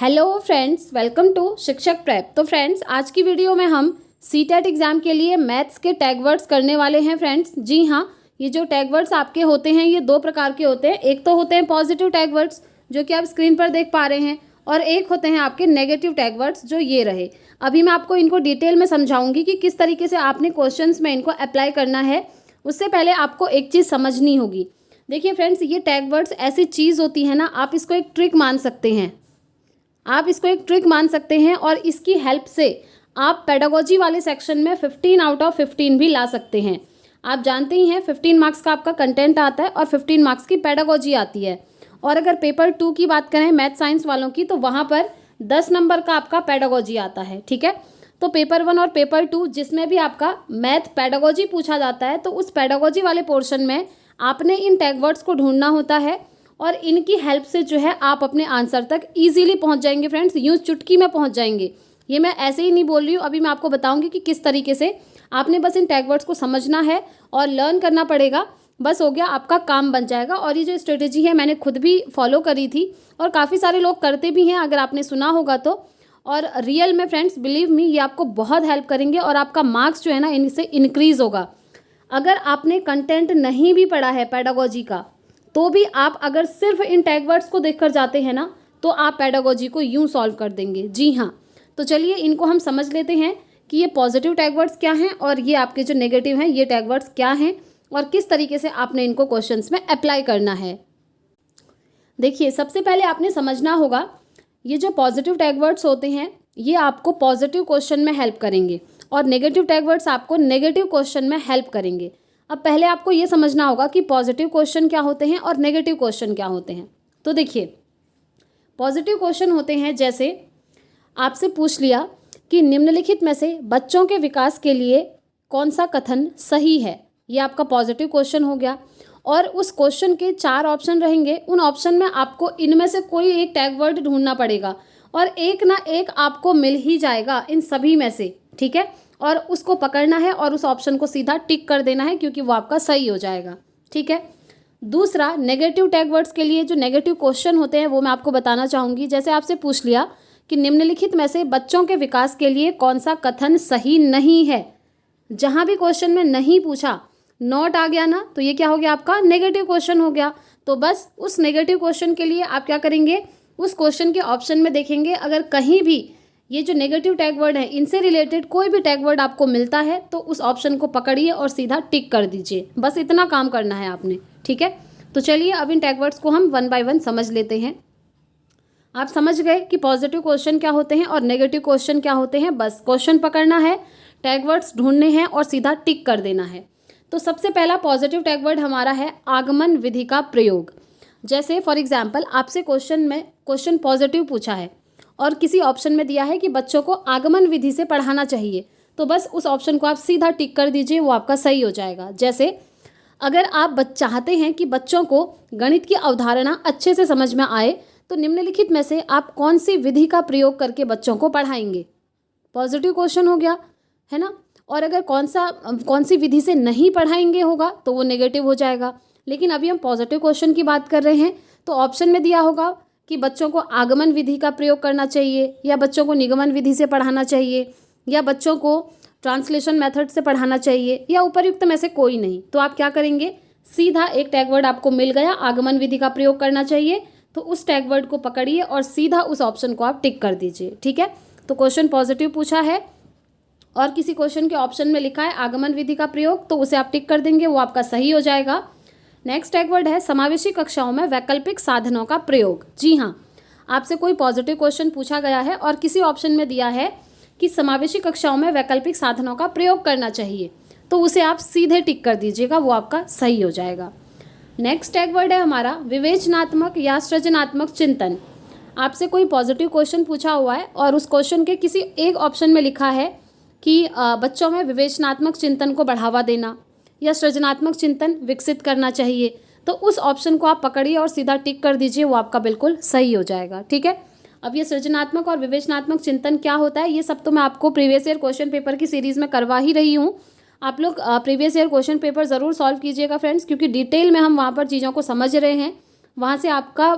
Hello friends, welcome to शिक्षक prep. तो friends, आज की वीडियो में हम सीटेट एग्ज़ाम के लिए मैथ्स के टैग वर्ड्स करने वाले हैं फ्रेंड्स। जी हाँ, ये जो टैग वर्ड्स आपके होते हैं ये दो प्रकार के होते हैं। एक तो होते हैं पॉजिटिव टैग वर्ड्स जो कि आप स्क्रीन पर देख पा रहे हैं, और एक होते हैं आपके नेगेटिव टैग वर्ड्स जो ये रहे। अभी मैं आपको इनको डिटेल में समझाऊंगी कि किस तरीके से आपने क्वेश्चंस में इनको अप्लाई करना है। उससे पहले आपको एक चीज़ समझनी होगी। देखिए फ्रेंड्स, ये टैग वर्ड्स ऐसी चीज़ होती है ना, आप इसको एक ट्रिक मान सकते हैं। आप इसको एक ट्रिक मान सकते हैं और इसकी हेल्प से आप पेडागोजी वाले सेक्शन में 15 आउट ऑफ 15 भी ला सकते हैं। आप जानते ही हैं 15 मार्क्स का आपका कंटेंट आता है और 15 मार्क्स की पेडागोजी आती है। और अगर पेपर 2 की बात करें मैथ साइंस वालों की, तो वहाँ पर 10 नंबर का आपका पेडागोजी आता है। ठीक है, तो पेपर 1 और पेपर 2 जिसमें भी आपका मैथ पेडागोजी पूछा जाता है, तो उस पेडागोजी वाले पोर्शन में आपने इन टैग वर्ड्स को ढूंढना होता है और इनकी हेल्प से जो है आप अपने आंसर तक इजीली पहुंच जाएंगे फ्रेंड्स। यूँ चुटकी में पहुंच जाएंगे। ये मैं ऐसे ही नहीं बोल रही हूँ, अभी मैं आपको बताऊंगी कि किस तरीके से आपने बस इन टैग वर्ड्स को समझना है और लर्न करना पड़ेगा। बस हो गया, आपका काम बन जाएगा। और ये जो स्ट्रेटेजी है मैंने खुद भी फॉलो करी थी और काफ़ी सारे लोग करते भी हैं, अगर आपने सुना होगा तो। और रियल में फ्रेंड्स, बिलीव मी, ये आपको बहुत हेल्प करेंगे और आपका मार्क्स जो है ना इनसे इंक्रीज़ होगा। अगर आपने कंटेंट नहीं भी पढ़ा है पेडागोजी का, तो भी आप अगर सिर्फ इन टैग वर्ड्स को देखकर जाते हैं ना, तो आप पेडागोजी को यूं सॉल्व कर देंगे। जी हाँ, तो चलिए इनको हम समझ लेते हैं कि ये पॉजिटिव टैग वर्ड्स क्या हैं और ये आपके जो नेगेटिव हैं ये टैग वर्ड्स क्या हैं और किस तरीके से आपने इनको क्वेश्चंस में अप्लाई करना है। देखिए, सबसे पहले आपने समझना होगा, ये जो पॉजिटिव टैग वर्ड्स होते हैं ये आपको पॉजिटिव क्वेश्चन में हेल्प करेंगे और नेगेटिव टैग वर्ड्स आपको नेगेटिव क्वेश्चन में हेल्प करेंगे। अब पहले आपको ये समझना होगा कि पॉजिटिव क्वेश्चन क्या होते हैं और नेगेटिव क्वेश्चन क्या होते हैं। तो देखिए, पॉजिटिव क्वेश्चन होते हैं, जैसे आपसे पूछ लिया कि निम्नलिखित में से बच्चों के विकास के लिए कौन सा कथन सही है। ये आपका पॉजिटिव क्वेश्चन हो गया और उस क्वेश्चन के 4 ऑप्शन रहेंगे। उन ऑप्शन में आपको इनमें से कोई एक टैग वर्ड ढूंढना पड़ेगा और एक ना एक आपको मिल ही जाएगा इन सभी में से। ठीक है, और उसको पकड़ना है और उस ऑप्शन को सीधा टिक कर देना है, क्योंकि वो आपका सही हो जाएगा। ठीक है, दूसरा, नेगेटिव टैग वर्ड्स के लिए जो नेगेटिव क्वेश्चन होते हैं वो मैं आपको बताना चाहूँगी। जैसे आपसे पूछ लिया कि निम्नलिखित में से बच्चों के विकास के लिए कौन सा कथन सही नहीं है। जहाँ भी क्वेश्चन में नहीं पूछा, नॉट आ गया ना, तो ये क्या हो गया, आपका नेगेटिव क्वेश्चन हो गया। तो बस उस नेगेटिव क्वेश्चन के लिए आप क्या करेंगे, उस क्वेश्चन के ऑप्शन में देखेंगे, अगर कहीं भी ये जो नेगेटिव टैग वर्ड है इनसे रिलेटेड कोई भी टैग वर्ड आपको मिलता है तो उस ऑप्शन को पकड़िए और सीधा टिक कर दीजिए। बस इतना काम करना है आपने। ठीक है, तो चलिए अब इन टैग वर्ड्स को हम 1 बाय 1 समझ लेते हैं। आप समझ गए कि पॉजिटिव क्वेश्चन क्या होते हैं और नेगेटिव क्वेश्चन क्या होते हैं। बस क्वेश्चन पकड़ना है, टैग वर्ड्स ढूंढने हैं और सीधा टिक कर देना है। तो सबसे पहला पॉजिटिव टैग वर्ड हमारा है आगमन विधि का प्रयोग। जैसे फॉर एग्जाम्पल आपसे क्वेश्चन पॉजिटिव पूछा है और किसी ऑप्शन में दिया है कि बच्चों को आगमन विधि से पढ़ाना चाहिए, तो बस उस ऑप्शन को आप सीधा टिक कर दीजिए, वो आपका सही हो जाएगा। जैसे अगर आप चाहते हैं कि बच्चों को गणित की अवधारणा अच्छे से समझ में आए, तो निम्नलिखित में से आप कौन सी विधि का प्रयोग करके बच्चों को पढ़ाएंगे। पॉजिटिव क्वेश्चन हो गया, है ना। और अगर कौन सी विधि से नहीं पढ़ाएंगे होगा तो वो नेगेटिव हो जाएगा। लेकिन अभी हम पॉजिटिव क्वेश्चन की बात कर रहे हैं, तो ऑप्शन में दिया होगा कि बच्चों को आगमन विधि का प्रयोग करना चाहिए, या बच्चों को निगमन विधि से पढ़ाना चाहिए, या बच्चों को ट्रांसलेशन मेथड से पढ़ाना चाहिए, या उपयुक्त में से कोई नहीं। तो आप क्या करेंगे, सीधा एक टैग वर्ड आपको मिल गया, आगमन विधि का प्रयोग करना चाहिए, तो उस टैग वर्ड को पकड़िए और सीधा उस ऑप्शन को आप टिक कर दीजिए। ठीक है, तो क्वेश्चन पॉजिटिव पूछा है और किसी क्वेश्चन के ऑप्शन में लिखा है आगमन विधि का प्रयोग, तो उसे आप टिक कर देंगे, वो आपका सही हो जाएगा। नेक्स्ट टैग वर्ड है समावेशी कक्षाओं में वैकल्पिक साधनों का प्रयोग। जी हाँ, आपसे कोई पॉजिटिव क्वेश्चन पूछा गया है और किसी ऑप्शन में दिया है कि समावेशी कक्षाओं में वैकल्पिक साधनों का प्रयोग करना चाहिए, तो उसे आप सीधे टिक कर दीजिएगा, वो आपका सही हो जाएगा। नेक्स्ट टैग वर्ड है हमारा विवेचनात्मक या सृजनात्मक चिंतन। आपसे कोई पॉजिटिव क्वेश्चन पूछा हुआ है और उस क्वेश्चन के किसी एक ऑप्शन में लिखा है कि बच्चों में विवेचनात्मक चिंतन को बढ़ावा देना या सृजनात्मक चिंतन विकसित करना चाहिए, तो उस ऑप्शन को आप पकड़िए और सीधा टिक कर दीजिए, वो आपका बिल्कुल सही हो जाएगा। ठीक है, अब ये सृजनात्मक और विवेचनात्मक चिंतन क्या होता है, ये सब तो मैं आपको प्रीवियस ईयर क्वेश्चन पेपर की सीरीज़ में करवा ही रही हूँ। आप लोग प्रीवियस ईयर क्वेश्चन पेपर ज़रूर सॉल्व कीजिएगा फ्रेंड्स, क्योंकि डिटेल में हम वहाँ पर चीज़ों को समझ रहे हैं। वहाँ से आपका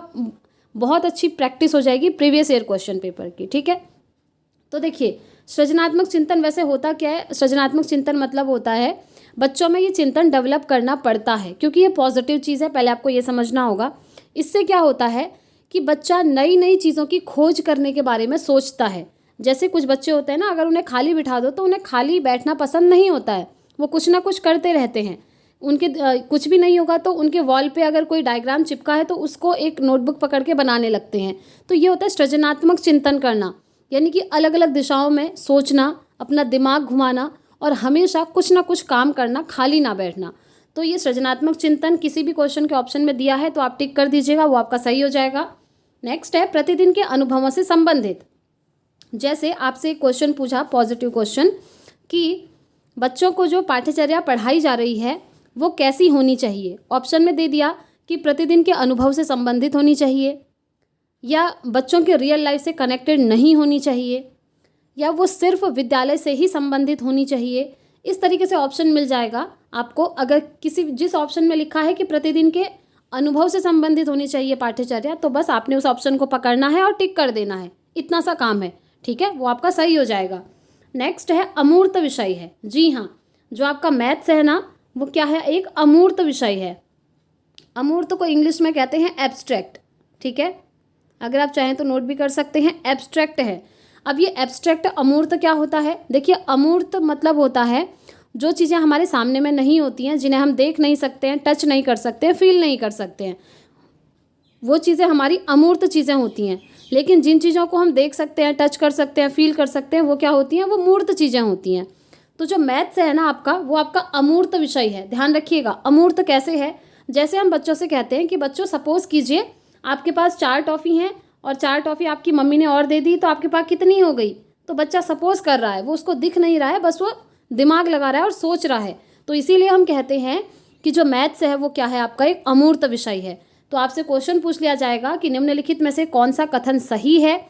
बहुत अच्छी प्रैक्टिस हो जाएगी प्रीवियस ईयर क्वेश्चन पेपर की, ठीक है। तो देखिए, सृजनात्मक चिंतन वैसे होता क्या है? सृजनात्मक चिंतन मतलब होता है बच्चों में ये चिंतन डेवलप करना पड़ता है, क्योंकि ये पॉजिटिव चीज़ है, पहले आपको ये समझना होगा। इससे क्या होता है कि बच्चा नई नई चीज़ों की खोज करने के बारे में सोचता है। जैसे कुछ बच्चे होते हैं ना, अगर उन्हें खाली बिठा दो तो उन्हें खाली बैठना पसंद नहीं होता है, वो कुछ ना कुछ करते रहते हैं। उनके कुछ भी नहीं होगा तो उनके वॉल पे अगर कोई डायग्राम चिपका है तो उसको एक नोटबुक पकड़ के बनाने लगते हैं। तो ये होता है सृजनात्मक चिंतन करना, यानी कि अलग अलग दिशाओं में सोचना, अपना दिमाग घुमाना और हमेशा कुछ ना कुछ काम करना, खाली ना बैठना। तो ये सृजनात्मक चिंतन किसी भी क्वेश्चन के ऑप्शन में दिया है तो आप टिक कर दीजिएगा, वो आपका सही हो जाएगा। नेक्स्ट है प्रतिदिन के अनुभवों से संबंधित। जैसे आपसे एक क्वेश्चन पूछा, पॉजिटिव क्वेश्चन, कि बच्चों को जो पाठ्यचर्या पढ़ाई जा रही है वो कैसी होनी चाहिए। ऑप्शन में दे दिया कि प्रतिदिन के अनुभव से संबंधित होनी चाहिए, या बच्चों के रियल लाइफ से कनेक्टेड नहीं होनी चाहिए, या वो सिर्फ विद्यालय से ही संबंधित होनी चाहिए। इस तरीके से ऑप्शन मिल जाएगा आपको। अगर जिस ऑप्शन में लिखा है कि प्रतिदिन के अनुभव से संबंधित होनी चाहिए पाठ्यचर्या, तो बस आपने उस ऑप्शन को पकड़ना है और टिक कर देना है, इतना सा काम है, ठीक है, वो आपका सही हो जाएगा। नेक्स्ट है अमूर्त विषय है। जी हाँ, जो आपका मैथ्स है ना, वो क्या है? एक अमूर्त विषय है। अमूर्त को इंग्लिश में कहते हैं एब्स्ट्रैक्ट, ठीक है, अगर आप चाहें तो नोट भी कर सकते हैं, एब्स्ट्रैक्ट है। अब ये एब्स्ट्रैक्ट अमूर्त क्या होता है? देखिए, अमूर्त मतलब होता है जो चीज़ें हमारे सामने में नहीं होती हैं, जिन्हें हम देख नहीं सकते हैं, टच नहीं कर सकते हैं, फील नहीं कर सकते हैं, वो चीज़ें हमारी अमूर्त चीज़ें होती हैं। लेकिन जिन चीज़ों को हम देख सकते हैं, टच कर सकते हैं, फील कर सकते हैं, वो क्या होती हैं? वो मूर्त चीज़ें होती हैं। तो जो मैथ्स है ना आपका, वो आपका अमूर्त विषय है। ध्यान रखिएगा, अमूर्त कैसे है? जैसे हम बच्चों से कहते हैं कि बच्चों सपोज कीजिए आपके पास 4 टॉफ़ी हैं और 4 टॉफ़ी आपकी मम्मी ने और दे दी, तो आपके पास कितनी हो गई? तो बच्चा सपोज कर रहा है, वो उसको दिख नहीं रहा है, बस वो दिमाग लगा रहा है और सोच रहा है। तो इसीलिए हम कहते हैं कि जो मैथ्स है वो क्या है? आपका एक अमूर्त विषय है। तो आपसे क्वेश्चन पूछ लिया जाएगा कि निम्नलिखित में से कौन सा कथन सही है।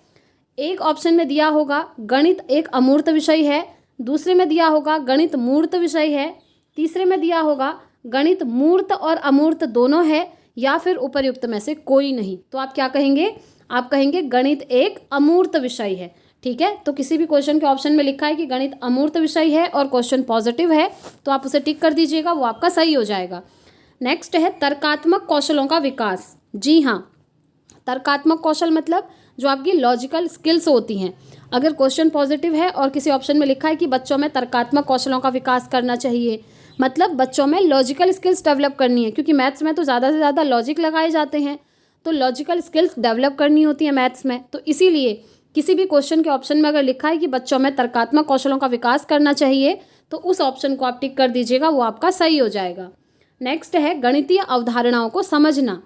एक ऑप्शन में दिया होगा गणित एक अमूर्त विषय है, दूसरे में दिया होगा गणित मूर्त विषय है, तीसरे में दिया होगा गणित मूर्त और अमूर्त दोनों है, या फिर उपर्युक्त में से कोई नहीं। तो आप क्या कहेंगे? आप कहेंगे गणित एक अमूर्त विषय है, ठीक है। तो किसी भी क्वेश्चन के ऑप्शन में लिखा है कि गणित अमूर्त विषय है और क्वेश्चन पॉजिटिव है, तो आप उसे टिक कर दीजिएगा, वो आपका सही हो जाएगा। नेक्स्ट है तर्कात्मक कौशलों का विकास। जी हाँ, तर्कात्मक कौशल मतलब जो आपकी लॉजिकल स्किल्स होती हैं। अगर क्वेश्चन पॉजिटिव है और किसी ऑप्शन में लिखा है कि बच्चों में तर्कात्मक कौशलों का विकास करना चाहिए, मतलब बच्चों में लॉजिकल स्किल्स डेवलप करनी है, क्योंकि मैथ्स में तो ज़्यादा से ज़्यादा लॉजिक लगाए जाते हैं, तो लॉजिकल स्किल्स डेवलप करनी होती है मैथ्स में। तो इसीलिए किसी भी क्वेश्चन के ऑप्शन में अगर लिखा है कि बच्चों में तर्कात्मक कौशलों का विकास करना चाहिए, तो उस ऑप्शन को आप टिक कर दीजिएगा, वो आपका सही हो जाएगा। नेक्स्ट है गणितीय अवधारणाओं को समझना।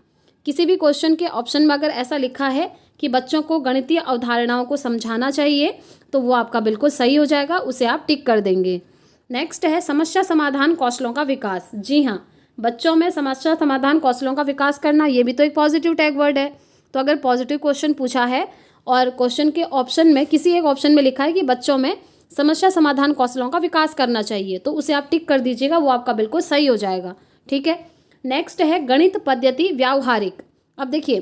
किसी भी क्वेश्चन के ऑप्शन में अगर ऐसा लिखा है कि बच्चों को गणितीय अवधारणाओं को समझाना चाहिए, तो वो आपका बिल्कुल सही हो जाएगा, उसे आप टिक कर देंगे। नेक्स्ट है समस्या समाधान कौशलों का विकास। जी हाँ, बच्चों में समस्या समाधान कौशलों का विकास करना, ये भी तो एक पॉजिटिव टैग वर्ड है। तो अगर पॉजिटिव क्वेश्चन पूछा है और क्वेश्चन के ऑप्शन में किसी एक ऑप्शन में लिखा है कि बच्चों में समस्या समाधान कौशलों का विकास करना चाहिए, तो उसे आप टिक कर दीजिएगा, वो आपका बिल्कुल सही हो जाएगा, ठीक है। नेक्स्ट है गणित पद्धति व्यावहारिक। अब देखिए,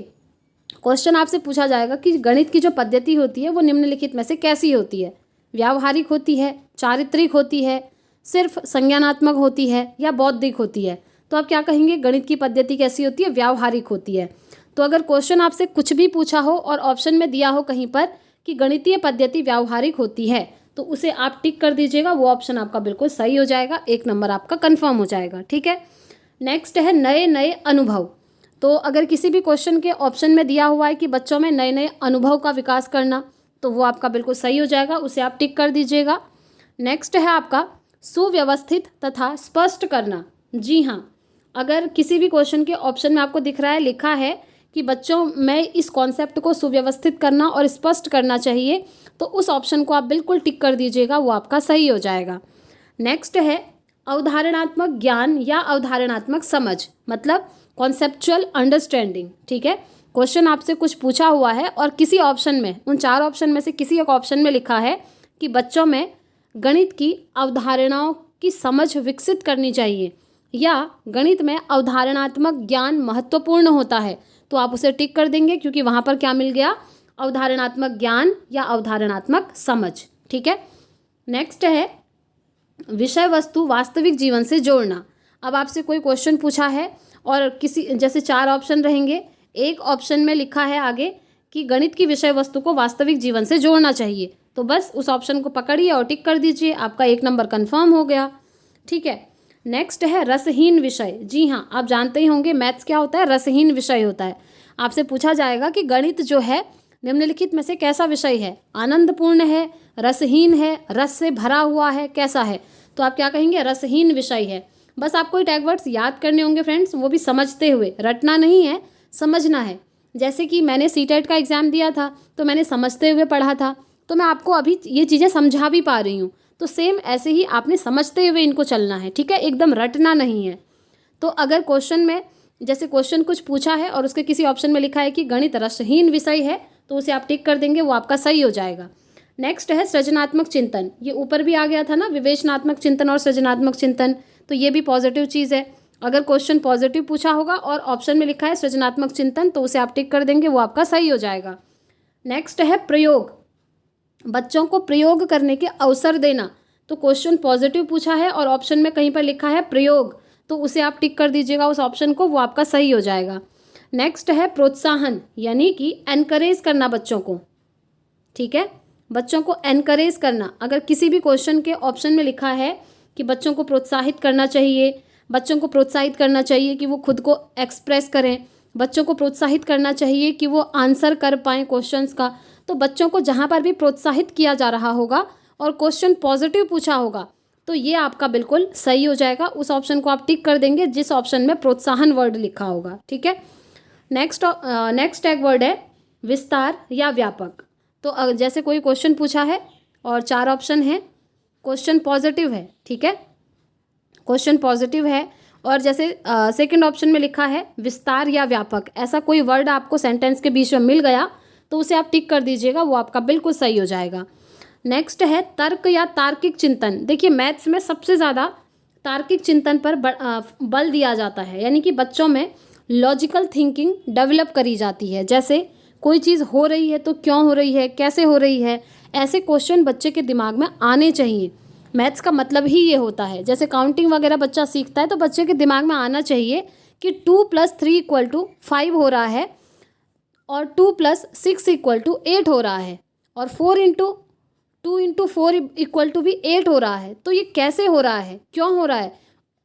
क्वेश्चन आपसे पूछा जाएगा कि गणित की जो पद्धति होती है वो निम्नलिखित में से कैसी होती है? व्यावहारिक होती है, चारित्रिक होती है, सिर्फ संज्ञानात्मक होती है, या बौद्धिक होती है? तो आप क्या कहेंगे? गणित की पद्धति कैसी होती है? व्यावहारिक होती है। तो अगर क्वेश्चन आपसे कुछ भी पूछा हो और ऑप्शन में दिया हो कहीं पर कि गणितीय पद्धति व्यावहारिक होती है, तो उसे आप टिक कर दीजिएगा, वो ऑप्शन आपका बिल्कुल सही हो जाएगा, 1 नंबर आपका कंफर्म हो जाएगा, ठीक है। नेक्स्ट है नए नए अनुभव। तो अगर किसी भी क्वेश्चन के ऑप्शन में दिया हुआ है कि बच्चों में नए नए अनुभव का विकास करना, तो वो आपका बिल्कुल सही हो जाएगा, उसे आप टिक कर दीजिएगा। नेक्स्ट है आपका सुव्यवस्थित तथा स्पष्ट करना। जी हाँ, अगर किसी भी क्वेश्चन के ऑप्शन में आपको दिख रहा है, लिखा है कि बच्चों में इस कॉन्सेप्ट को सुव्यवस्थित करना और स्पष्ट करना चाहिए, तो उस ऑप्शन को आप बिल्कुल टिक कर दीजिएगा, वो आपका सही हो जाएगा। नेक्स्ट है अवधारणात्मक ज्ञान या अवधारणात्मक समझ, मतलब कॉन्सेप्चुअल अंडरस्टैंडिंग, ठीक है। क्वेश्चन आपसे कुछ पूछा हुआ है और किसी ऑप्शन में, उन 4 ऑप्शन में से किसी एक ऑप्शन में लिखा है कि बच्चों में गणित की अवधारणाओं की समझ विकसित करनी चाहिए, या गणित में अवधारणात्मक ज्ञान महत्वपूर्ण होता है, तो आप उसे टिक कर देंगे, क्योंकि वहाँ पर क्या मिल गया, अवधारणात्मक ज्ञान या अवधारणात्मक समझ। ठीक है, नेक्स्ट है विषय वस्तु वास्तविक जीवन से जोड़ना। अब आपसे कोई क्वेश्चन पूछा है और किसी जैसे 4 ऑप्शन रहेंगे, एक ऑप्शन में लिखा है आगे कि गणित की विषय वस्तु को वास्तविक जीवन से जोड़ना चाहिए, तो बस उस ऑप्शन को पकड़िए और टिक कर दीजिए, आपका 1 नंबर कन्फर्म हो गया। ठीक है, नेक्स्ट है रसहीन विषय। जी हाँ, आप जानते ही होंगे मैथ्स क्या होता है, रसहीन विषय होता है। आपसे पूछा जाएगा कि गणित जो है निम्नलिखित में से कैसा विषय है, आनंदपूर्ण है, रसहीन है, रस से भरा हुआ है, कैसा है, तो आप क्या कहेंगे, रसहीन विषय है। बस आपको टैग वर्ड्स याद करने होंगे फ्रेंड्स, वो भी समझते हुए, रटना नहीं है, समझना है। जैसे कि मैंने सीटेट का एग्ज़ाम दिया था तो मैंने समझते हुए पढ़ा था, तो मैं आपको अभी ये चीज़ें समझा भी पा रही हूँ, तो सेम ऐसे ही आपने समझते हुए इनको चलना है। ठीक है, एकदम रटना नहीं है। तो अगर क्वेश्चन में जैसे क्वेश्चन कुछ पूछा है और उसके किसी ऑप्शन में लिखा है कि गणित रसहीन विषय है, तो उसे आप टिक कर देंगे, वो आपका सही हो जाएगा। नेक्स्ट है सृजनात्मक चिंतन। ये ऊपर भी आ गया था ना, विवेचनात्मक चिंतन और सृजनात्मक चिंतन, तो ये भी पॉजिटिव चीज़ है। अगर क्वेश्चन पॉजिटिव पूछा होगा और ऑप्शन में लिखा है सृजनात्मक चिंतन, तो उसे आप टिक कर देंगे, वो आपका सही हो जाएगा। नेक्स्ट है प्रयोग। बच्चों को प्रयोग करने के अवसर देना, तो क्वेश्चन पॉजिटिव पूछा है और ऑप्शन में कहीं पर लिखा है प्रयोग, तो उसे आप टिक कर दीजिएगा उस ऑप्शन को, वो आपका सही हो जाएगा। नेक्स्ट है प्रोत्साहन, यानी कि एनकरेज करना बच्चों को। ठीक है, बच्चों को एनकरेज करना। अगर किसी भी क्वेश्चन के ऑप्शन में लिखा है कि बच्चों को प्रोत्साहित करना चाहिए, बच्चों को प्रोत्साहित करना चाहिए कि वो खुद को एक्सप्रेस करें, बच्चों को प्रोत्साहित करना चाहिए कि वो आंसर कर पाएँ क्वेश्चंस का, तो बच्चों को जहाँ पर भी प्रोत्साहित किया जा रहा होगा और क्वेश्चन पॉजिटिव पूछा होगा, तो ये आपका बिल्कुल सही हो जाएगा। उस ऑप्शन को आप टिक कर देंगे जिस ऑप्शन में प्रोत्साहन वर्ड लिखा होगा। ठीक है, नेक्स्ट टैग वर्ड है विस्तार या व्यापक। तो जैसे कोई क्वेश्चन पूछा है और 4 ऑप्शन है, क्वेश्चन पॉजिटिव है। ठीक है, क्वेश्चन पॉजिटिव है और जैसे सेकंड ऑप्शन में लिखा है विस्तार या व्यापक, ऐसा कोई वर्ड आपको सेंटेंस के बीच में मिल गया तो उसे आप टिक कर दीजिएगा, वो आपका बिल्कुल सही हो जाएगा। नेक्स्ट है तर्क या तार्किक चिंतन। देखिए मैथ्स में सबसे ज़्यादा तार्किक चिंतन पर बल दिया जाता है, यानी कि बच्चों में लॉजिकल थिंकिंग डेवलप करी जाती है। जैसे कोई चीज़ हो रही है तो क्यों हो रही है, कैसे हो रही है, ऐसे क्वेश्चन बच्चे के दिमाग में आने चाहिए। मैथ्स का मतलब ही ये होता है। जैसे काउंटिंग वगैरह बच्चा सीखता है तो बच्चे के दिमाग में आना चाहिए कि 2 + 3 = 5 हो रहा है और 2 + 6 = 8 हो रहा है और 4 × 2 × 4 = भी 8 हो रहा है। तो ये कैसे हो रहा है, क्यों हो रहा है,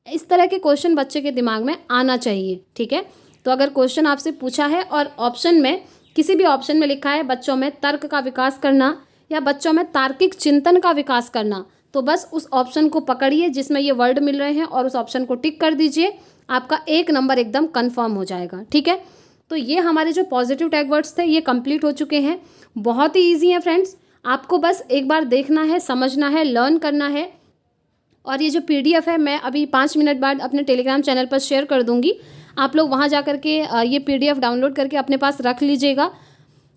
इस तरह के क्वेश्चन बच्चे के दिमाग में आना चाहिए। ठीक है, तो अगर क्वेश्चन आपसे पूछा है और ऑप्शन में किसी भी ऑप्शन में लिखा है बच्चों में तर्क का विकास करना या बच्चों में तार्किक चिंतन का विकास करना, तो बस उस ऑप्शन को पकड़िए जिसमें ये वर्ड मिल रहे हैं और उस ऑप्शन को टिक कर दीजिए, आपका 1 नंबर एकदम कंफर्म हो जाएगा। ठीक है, तो ये हमारे जो पॉजिटिव टैग वर्ड्स थे ये कंप्लीट हो चुके हैं। बहुत ही ईजी है फ्रेंड्स, आपको बस एक बार देखना है, समझना है, लर्न करना है। और ये जो PDF है मैं अभी 5 मिनट बाद अपने टेलीग्राम चैनल पर शेयर कर दूंगी, आप लोग वहाँ जा कर के ये PDF डाउनलोड करके अपने पास रख लीजिएगा।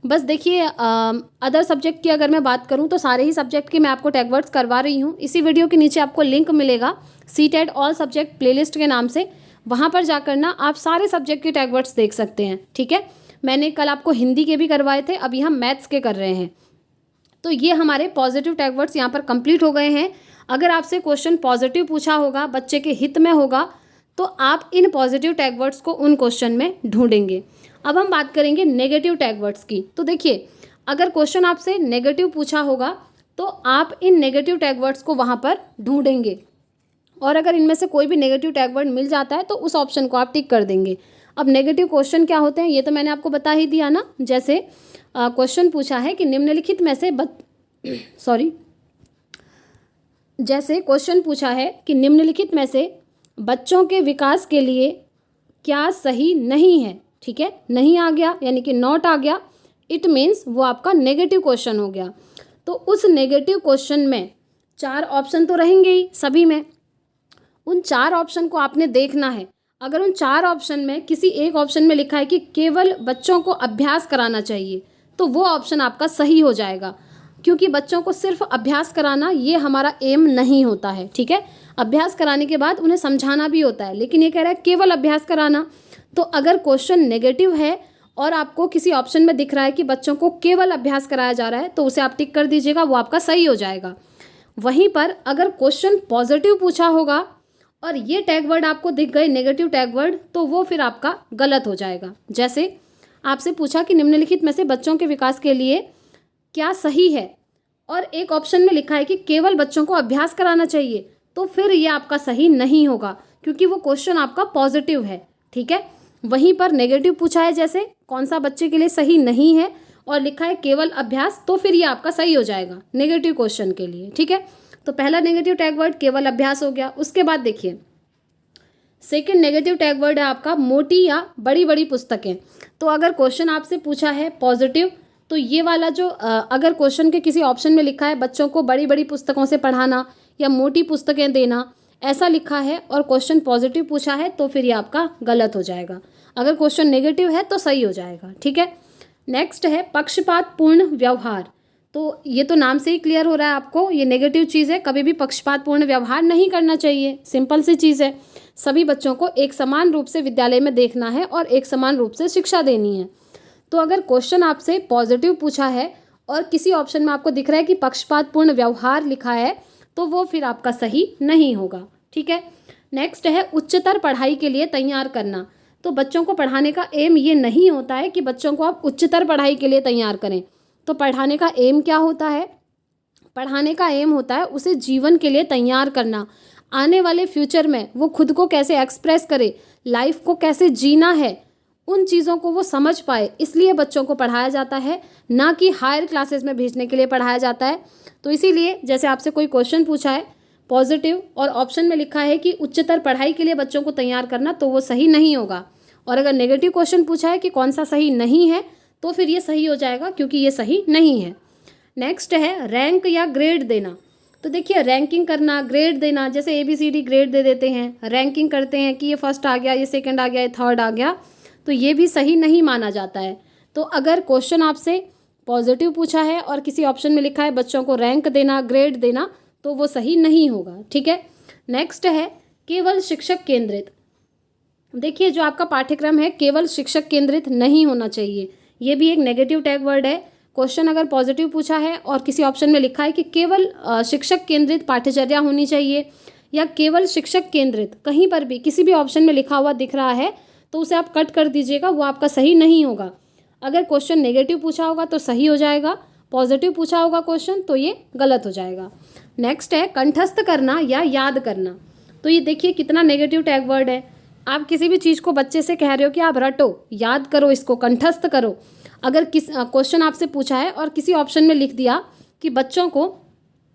बस देखिए अदर सब्जेक्ट की अगर मैं बात करूँ तो सारे ही सब्जेक्ट के मैं आपको टैग वर्ड्स करवा रही हूँ। इसी वीडियो के नीचे आपको लिंक मिलेगा सीटेट ऑल सब्जेक्ट प्लेलिस्ट के नाम से, वहाँ पर जाकर ना आप सारे सब्जेक्ट के टैग वर्ड्स देख सकते हैं। ठीक है, मैंने कल आपको हिंदी के भी करवाए थे, अभी हम मैथ्स के कर रहे हैं। तो ये हमारे पॉजिटिव टैग वर्ड्स यहाँ पर कंप्लीट हो गए हैं। अगर आपसे क्वेश्चन पॉजिटिव पूछा होगा, बच्चे के हित में होगा, तो आप इन पॉजिटिव टैग वर्ड्स को उन क्वेश्चन में ढूंढेंगे। अब हम बात करेंगे नेगेटिव टैग वर्ड्स की। तो देखिए अगर क्वेश्चन आपसे नेगेटिव पूछा होगा तो आप इन नेगेटिव टैग वर्ड्स को वहाँ पर ढूंढेंगे और अगर इनमें से कोई भी नेगेटिव टैग वर्ड मिल जाता है तो उस ऑप्शन को आप टिक कर देंगे। अब नेगेटिव क्वेश्चन क्या होते हैं ये तो मैंने आपको बता ही दिया ना। जैसे क्वेश्चन पूछा है कि निम्नलिखित में से जैसे क्वेश्चन पूछा है कि निम्नलिखित में से बच्चों के विकास के लिए क्या सही नहीं है। ठीक है, नहीं आ गया यानी कि नॉट आ गया, इट मीन्स वो आपका नेगेटिव क्वेश्चन हो गया। तो उस नेगेटिव क्वेश्चन में 4 ऑप्शन तो रहेंगे ही सभी में, उन 4 ऑप्शन को आपने देखना है। अगर उन 4 ऑप्शन में किसी एक ऑप्शन में लिखा है कि केवल बच्चों को अभ्यास कराना चाहिए, तो वो ऑप्शन आपका सही हो जाएगा, क्योंकि बच्चों को सिर्फ अभ्यास कराना ये हमारा एम नहीं होता है। ठीक है, अभ्यास कराने के बाद उन्हें समझाना भी होता है, लेकिन ये कह रहा है केवल अभ्यास कराना। तो अगर क्वेश्चन नेगेटिव है और आपको किसी ऑप्शन में दिख रहा है कि बच्चों को केवल अभ्यास कराया जा रहा है, तो उसे आप टिक कर दीजिएगा, वो आपका सही हो जाएगा। वहीं पर अगर क्वेश्चन पॉजिटिव पूछा होगा और ये टैग वर्ड आपको दिख गए नेगेटिव टैग वर्ड, तो वो फिर आपका गलत हो जाएगा। जैसे आपसे पूछा कि निम्नलिखित में से बच्चों के विकास के लिए क्या सही है, और एक ऑप्शन में लिखा है कि केवल बच्चों को अभ्यास कराना चाहिए, तो फिर ये आपका सही नहीं होगा, क्योंकि वो क्वेश्चन आपका पॉजिटिव है। ठीक है, वहीं पर नेगेटिव पूछा है, जैसे कौन सा बच्चे के लिए सही नहीं है और लिखा है केवल अभ्यास, तो फिर ये आपका सही हो जाएगा नेगेटिव क्वेश्चन के लिए। ठीक है, तो पहला नेगेटिव टैग वर्ड केवल अभ्यास हो गया। उसके बाद देखिए सेकंड नेगेटिव टैग वर्ड है आपका मोटी या बड़ी बड़ी पुस्तकें। तो अगर क्वेश्चन आपसे पूछा है पॉजिटिव, तो ये वाला जो अगर क्वेश्चन के किसी ऑप्शन में लिखा है बच्चों को बड़ी बड़ी पुस्तकों से पढ़ाना या मोटी पुस्तकें देना, ऐसा लिखा है और क्वेश्चन पॉजिटिव पूछा है, तो फिर ये आपका गलत हो जाएगा। अगर क्वेश्चन नेगेटिव है तो सही हो जाएगा। ठीक है, नेक्स्ट है पक्षपातपूर्ण व्यवहार। तो ये तो नाम से ही क्लियर हो रहा है आपको, ये नेगेटिव चीज़ है। कभी भी पक्षपातपूर्ण व्यवहार नहीं करना चाहिए, सिंपल सी चीज़ है। सभी बच्चों को एक समान रूप से विद्यालय में देखना है और एक समान रूप से शिक्षा देनी है। तो अगर क्वेश्चन आपसे पॉजिटिव पूछा है और किसी ऑप्शन में आपको दिख रहा है कि पक्षपातपूर्ण व्यवहार लिखा है, तो वो फिर आपका सही नहीं होगा। ठीक है, नेक्स्ट है उच्चतर पढ़ाई के लिए तैयार करना। तो बच्चों को पढ़ाने का एम ये नहीं होता है कि बच्चों को आप उच्चतर पढ़ाई के लिए तैयार करें। तो पढ़ाने का एम क्या होता है? पढ़ाने का एम होता है उसे जीवन के लिए तैयार करना। आने वाले फ्यूचर में वो खुद को कैसे एक्सप्रेस करे, लाइफ को कैसे जीना है, उन चीज़ों को वो समझ पाए, इसलिए बच्चों को पढ़ाया जाता है, ना कि हायर क्लासेस में भेजने के लिए पढ़ाया जाता है। तो इसीलिए जैसे आपसे कोई क्वेश्चन पूछा है पॉजिटिव और ऑप्शन में लिखा है कि उच्चतर पढ़ाई के लिए बच्चों को तैयार करना, तो वो सही नहीं होगा। और अगर नेगेटिव क्वेश्चन पूछा है कि कौन सा सही नहीं है, तो फिर ये सही हो जाएगा, क्योंकि ये सही नहीं है। नेक्स्ट है रैंक या ग्रेड देना। तो देखिए रैंकिंग करना, ग्रेड देना, जैसे ABCD ग्रेड दे देते हैं, रैंकिंग करते हैं कि ये फर्स्ट आ गया, ये सेकंड आ गया, ये थर्ड आ गया, तो ये भी सही नहीं माना जाता है। तो अगर क्वेश्चन आपसे पॉजिटिव पूछा है और किसी ऑप्शन में लिखा है बच्चों को रैंक देना, ग्रेड देना, तो वो सही नहीं होगा। ठीक है, नेक्स्ट है केवल शिक्षक केंद्रित। देखिए जो आपका पाठ्यक्रम है केवल शिक्षक केंद्रित नहीं होना चाहिए, ये भी एक नेगेटिव टैग वर्ड है। क्वेश्चन अगर पॉजिटिव पूछा है और किसी ऑप्शन में लिखा है कि केवल शिक्षक केंद्रित पाठ्यचर्या होनी चाहिए या केवल शिक्षक केंद्रित, कहीं पर भी किसी भी ऑप्शन में लिखा हुआ दिख रहा है, तो उसे आप कट कर दीजिएगा, वो आपका सही नहीं होगा। अगर क्वेश्चन नेगेटिव पूछा होगा तो सही हो जाएगा, पॉजिटिव पूछा होगा क्वेश्चन तो ये गलत हो जाएगा। नेक्स्ट है कंठस्थ करना या याद करना। तो ये देखिए कितना नेगेटिव टैग वर्ड है। आप किसी भी चीज़ को बच्चे से कह रहे हो कि आप रटो, याद करो, इसको कंठस्थ करो। अगर क्वेश्चन आपसे पूछा है और किसी ऑप्शन में लिख दिया कि बच्चों को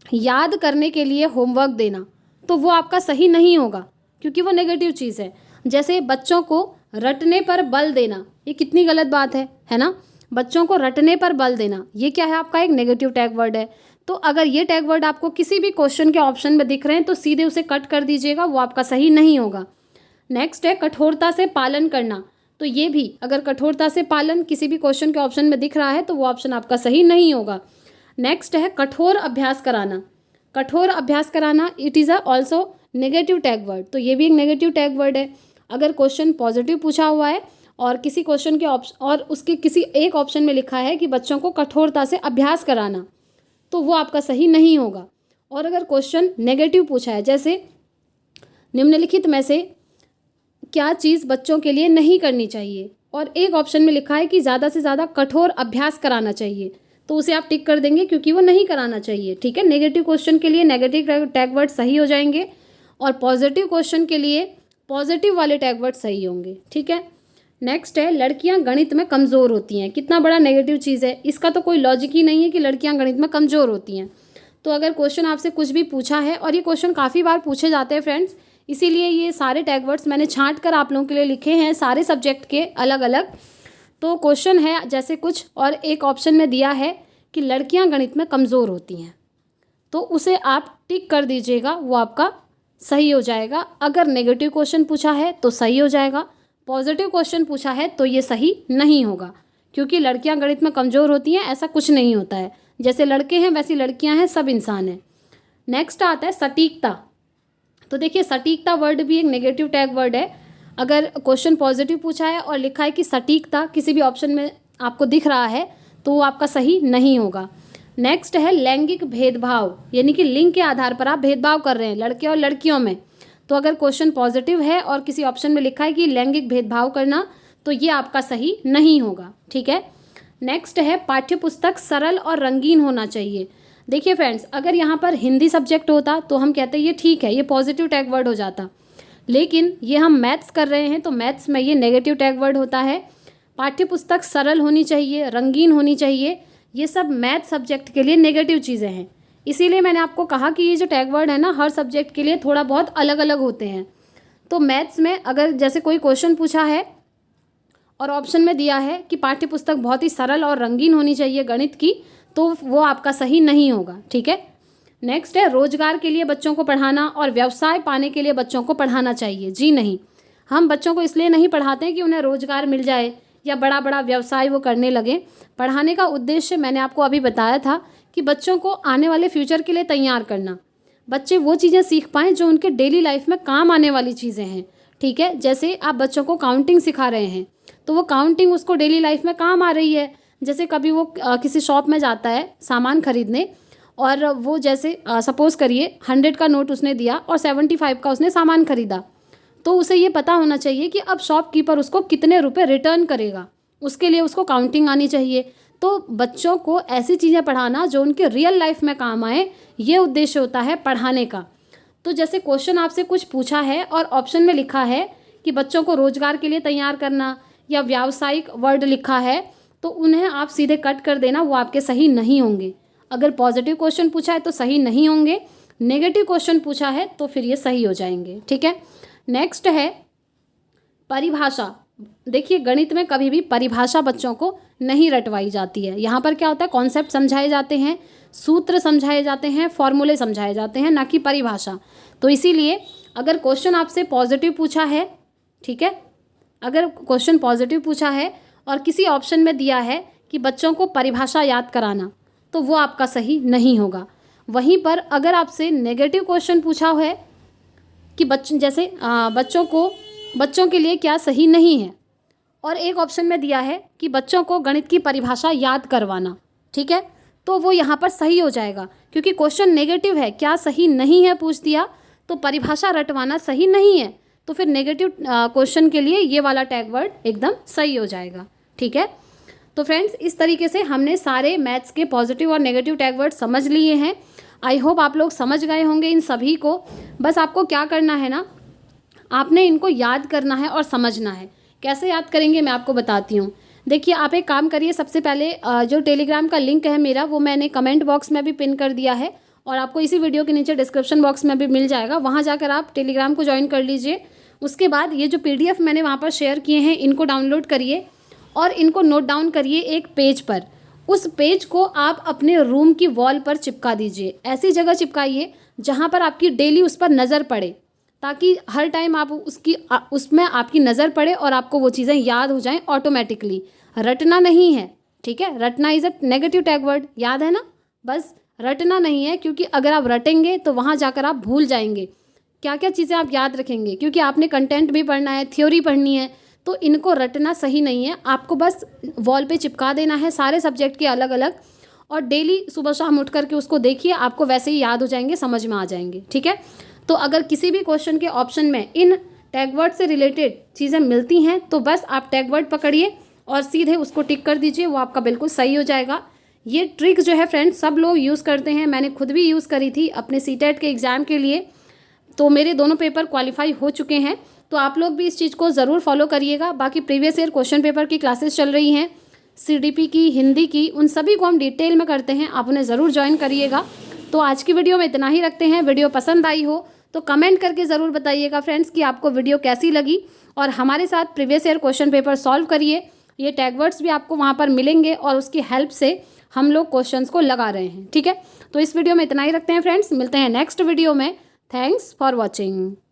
याद करने के लिए होमवर्क देना, तो वो आपका सही नहीं होगा, क्योंकि वो नेगेटिव चीज़ है। जैसे बच्चों को रटने पर बल देना, ये कितनी गलत बात है ना। बच्चों को रटने पर बल देना, ये क्या है? आपका एक नेगेटिव टैग वर्ड है। तो अगर ये टैग वर्ड आपको किसी भी क्वेश्चन के ऑप्शन में दिख रहे हैं तो सीधे उसे कट कर दीजिएगा, वो आपका सही नहीं होगा। नेक्स्ट है कठोरता से पालन करना। तो ये भी अगर कठोरता से पालन किसी भी क्वेश्चन के ऑप्शन में दिख रहा है तो वो ऑप्शन आपका सही नहीं होगा। नेक्स्ट है कठोर अभ्यास कराना। कठोर अभ्यास कराना, it is also negative tag word. तो ये भी एक नेगेटिव टैग वर्ड है। अगर क्वेश्चन पॉजिटिव पूछा हुआ है और किसी क्वेश्चन के और उसके किसी एक ऑप्शन में लिखा है कि बच्चों को कठोरता से अभ्यास कराना, तो वो आपका सही नहीं होगा। और अगर क्वेश्चन नेगेटिव पूछा है, जैसे निम्नलिखित में से क्या चीज़ बच्चों के लिए नहीं करनी चाहिए, और एक ऑप्शन में लिखा है कि ज़्यादा से ज़्यादा कठोर अभ्यास कराना चाहिए, तो उसे आप टिक कर देंगे, क्योंकि वो नहीं कराना चाहिए। ठीक है, नेगेटिव क्वेश्चन के लिए नेगेटिव टैग वर्ड सही हो जाएंगे और पॉजिटिव क्वेश्चन के लिए पॉजिटिव वाले टैग वर्ड सही होंगे। ठीक है, नेक्स्ट है लड़कियां गणित में कमज़ोर होती हैं। कितना बड़ा नेगेटिव चीज़ है, इसका तो कोई लॉजिक ही नहीं है कि लड़कियां गणित में कमज़ोर होती हैं। तो अगर क्वेश्चन आपसे कुछ भी पूछा है, और ये क्वेश्चन काफ़ी बार पूछे जाते हैं फ्रेंड्स, इसीलिए ये सारे टैग वर्ड्स मैंने छांट कर आप लोगों के लिए लिखे हैं, सारे सब्जेक्ट के अलग अलग। तो क्वेश्चन है जैसे कुछ, और एक ऑप्शन में दिया है कि लड़कियां गणित में कमज़ोर होती हैं, तो उसे आप टिक कर दीजिएगा, वो आपका सही हो जाएगा। अगर नेगेटिव क्वेश्चन पूछा है तो सही हो जाएगा, पॉजिटिव क्वेश्चन पूछा है तो ये सही नहीं होगा, क्योंकि लड़कियां गणित में कमज़ोर होती हैं ऐसा कुछ नहीं होता है। जैसे लड़के हैं वैसी लड़कियां हैं, सब इंसान हैं। नेक्स्ट आता है सटीकता। तो देखिए सटीकता वर्ड भी एक नेगेटिव टैग वर्ड है। अगर क्वेश्चन पॉजिटिव पूछा है और लिखा है कि सटीकता किसी भी ऑप्शन में आपको दिख रहा है तो वो आपका सही नहीं होगा। नेक्स्ट है लैंगिक भेदभाव, यानी कि लिंग के आधार पर आप भेदभाव कर रहे हैं लड़के और लड़कियों में। तो अगर क्वेश्चन पॉजिटिव है और किसी ऑप्शन में लिखा है कि लैंगिक भेदभाव करना, तो ये आपका सही नहीं होगा। ठीक है। नेक्स्ट है पाठ्यपुस्तक सरल और रंगीन होना चाहिए। देखिए फ्रेंड्स, अगर यहाँ पर हिंदी सब्जेक्ट होता तो हम कहते ये ठीक है, ये पॉजिटिव टैग वर्ड हो जाता, लेकिन ये हम मैथ्स कर रहे हैं तो मैथ्स में ये नेगेटिव टैग वर्ड होता है। पाठ्यपुस्तक सरल होनी चाहिए, रंगीन होनी चाहिए, ये सब मैथ सब्जेक्ट के लिए नेगेटिव चीज़ें हैं। इसीलिए मैंने आपको कहा कि ये जो टैग वर्ड है ना, हर सब्जेक्ट के लिए थोड़ा बहुत अलग अलग होते हैं। तो मैथ्स में अगर जैसे कोई क्वेश्चन पूछा है और ऑप्शन में दिया है कि पाठ्यपुस्तक बहुत ही सरल और रंगीन होनी चाहिए गणित की, तो वो आपका सही नहीं होगा। ठीक है। नेक्स्ट है रोजगार के लिए बच्चों को पढ़ाना और व्यवसाय पाने के लिए बच्चों को पढ़ाना चाहिए। जी नहीं, हम बच्चों को इसलिए नहीं पढ़ाते हैं कि उन्हें रोजगार मिल जाए या बड़ा बड़ा व्यवसाय वो करने लगे। पढ़ाने का उद्देश्य मैंने आपको अभी बताया था कि बच्चों को आने वाले फ्यूचर के लिए तैयार करना, बच्चे वो चीज़ें सीख पाएँ जो उनके डेली लाइफ में काम आने वाली चीज़ें हैं। ठीक है। जैसे आप बच्चों को काउंटिंग सिखा रहे हैं तो वो काउंटिंग उसको डेली लाइफ में काम आ रही है। जैसे कभी वो किसी शॉप में जाता है सामान खरीदने और वो जैसे सपोज़ करिए 100 का नोट उसने दिया और 75 का उसने सामान खरीदा, तो उसे ये पता होना चाहिए कि अब शॉपकीपर उसको कितने रुपए रिटर्न करेगा, उसके लिए उसको काउंटिंग आनी चाहिए। तो बच्चों को ऐसी चीज़ें पढ़ाना जो उनके रियल लाइफ में काम आए, ये उद्देश्य होता है पढ़ाने का। तो जैसे क्वेश्चन आपसे कुछ पूछा है और ऑप्शन में लिखा है कि बच्चों को रोजगार के लिए तैयार करना या व्यावसायिक वर्ड लिखा है, तो उन्हें आप सीधे कट कर देना, वो आपके सही नहीं होंगे। अगर पॉजिटिव क्वेश्चन पूछा है तो सही नहीं होंगे, नेगेटिव क्वेश्चन पूछा है तो फिर ये सही हो जाएंगे। ठीक है। नेक्स्ट है परिभाषा। देखिए गणित में कभी भी परिभाषा बच्चों को नहीं रटवाई जाती है। यहाँ पर क्या होता है, कॉन्सेप्ट समझाए जाते हैं, सूत्र समझाए जाते हैं, फॉर्मूले समझाए जाते हैं, ना कि परिभाषा। तो इसीलिए अगर क्वेश्चन आपसे पॉजिटिव पूछा है, ठीक है, अगर क्वेश्चन पॉजिटिव पूछा है और किसी ऑप्शन में दिया है कि बच्चों को परिभाषा याद कराना, तो वो आपका सही नहीं होगा। वहीं पर अगर आपसे नेगेटिव क्वेश्चन पूछा है कि बच्चों के लिए क्या सही नहीं है, और एक ऑप्शन में दिया है कि बच्चों को गणित की परिभाषा याद करवाना, ठीक है, तो वो यहाँ पर सही हो जाएगा। क्योंकि क्वेश्चन नेगेटिव है, क्या सही नहीं है पूछ दिया, तो परिभाषा रटवाना सही नहीं है, तो फिर नेगेटिव क्वेश्चन के लिए ये वाला टैग वर्ड एकदम सही हो जाएगा। ठीक है। तो फ्रेंड्स, इस तरीके से हमने सारे मैथ्स के पॉजिटिव और नेगेटिव टैग वर्ड समझ लिए हैं। आई होप आप लोग समझ गए होंगे इन सभी को। बस आपको क्या करना है ना, आपने इनको याद करना है और समझना है। कैसे याद करेंगे मैं आपको बताती हूँ। देखिए, आप एक काम करिए, सबसे पहले जो टेलीग्राम का लिंक है मेरा, वो मैंने कमेंट बॉक्स में भी पिन कर दिया है और आपको इसी वीडियो के नीचे डिस्क्रिप्शन बॉक्स में भी मिल जाएगा। वहाँ जाकर आप टेलीग्राम को ज्वाइन कर लीजिए। उसके बाद ये जो PDF मैंने वहाँ पर शेयर किए हैं, इनको डाउनलोड करिए और इनको नोट डाउन करिए एक पेज पर। उस पेज को आप अपने रूम की वॉल पर चिपका दीजिए। ऐसी जगह चिपकाइए जहाँ पर आपकी डेली उस पर नज़र पड़े, ताकि हर टाइम आप उसमें आपकी नज़र पड़े और आपको वो चीज़ें याद हो जाएं ऑटोमेटिकली। रटना नहीं है, ठीक है। रटना is a negative tag word, याद है ना। बस रटना नहीं है, क्योंकि अगर आप रटेंगे तो वहाँ जाकर आप भूल जाएंगे। क्या क्या चीज़ें आप याद रखेंगे, क्योंकि आपने कंटेंट भी पढ़ना है, थ्योरी पढ़नी है, तो इनको रटना सही नहीं है। आपको बस वॉल पे चिपका देना है सारे सब्जेक्ट के अलग अलग, और डेली सुबह शाम उठ करके उसको देखिए, आपको वैसे ही याद हो जाएंगे, समझ में आ जाएंगे। ठीक है। तो अगर किसी भी क्वेश्चन के ऑप्शन में इन टैग वर्ड से रिलेटेड चीज़ें मिलती हैं तो बस आप टैग वर्ड पकड़िए और सीधे उसको टिक कर दीजिए, वो आपका बिल्कुल सही हो जाएगा। ये ट्रिक जो है फ्रेंड्स सब लोग यूज़ करते हैं, मैंने खुद भी यूज़ करी थी अपने CTET के एग्ज़ाम के लिए, तो मेरे दोनों पेपर क्वालिफाई हो चुके हैं। तो आप लोग भी इस चीज़ को ज़रूर फॉलो करिएगा। बाकी प्रीवियस ईयर क्वेश्चन पेपर की क्लासेस चल रही हैं, CDP की, हिंदी की, उन सभी को हम डिटेल में करते हैं, आप उन्हें ज़रूर ज्वाइन करिएगा। तो आज की वीडियो में इतना ही रखते हैं। वीडियो पसंद आई हो तो कमेंट करके ज़रूर बताइएगा फ्रेंड्स कि आपको वीडियो कैसी लगी, और हमारे साथ previous year question paper solve करिए। ये टैग वर्ड्स भी आपको वहाँ पर मिलेंगे और उसकी हेल्प से हम लोग क्वेश्चंस को लगा रहे हैं। ठीक है। तो इस वीडियो में इतना ही रखते हैं फ्रेंड्स, मिलते हैं नेक्स्ट वीडियो में। Thanks for watching.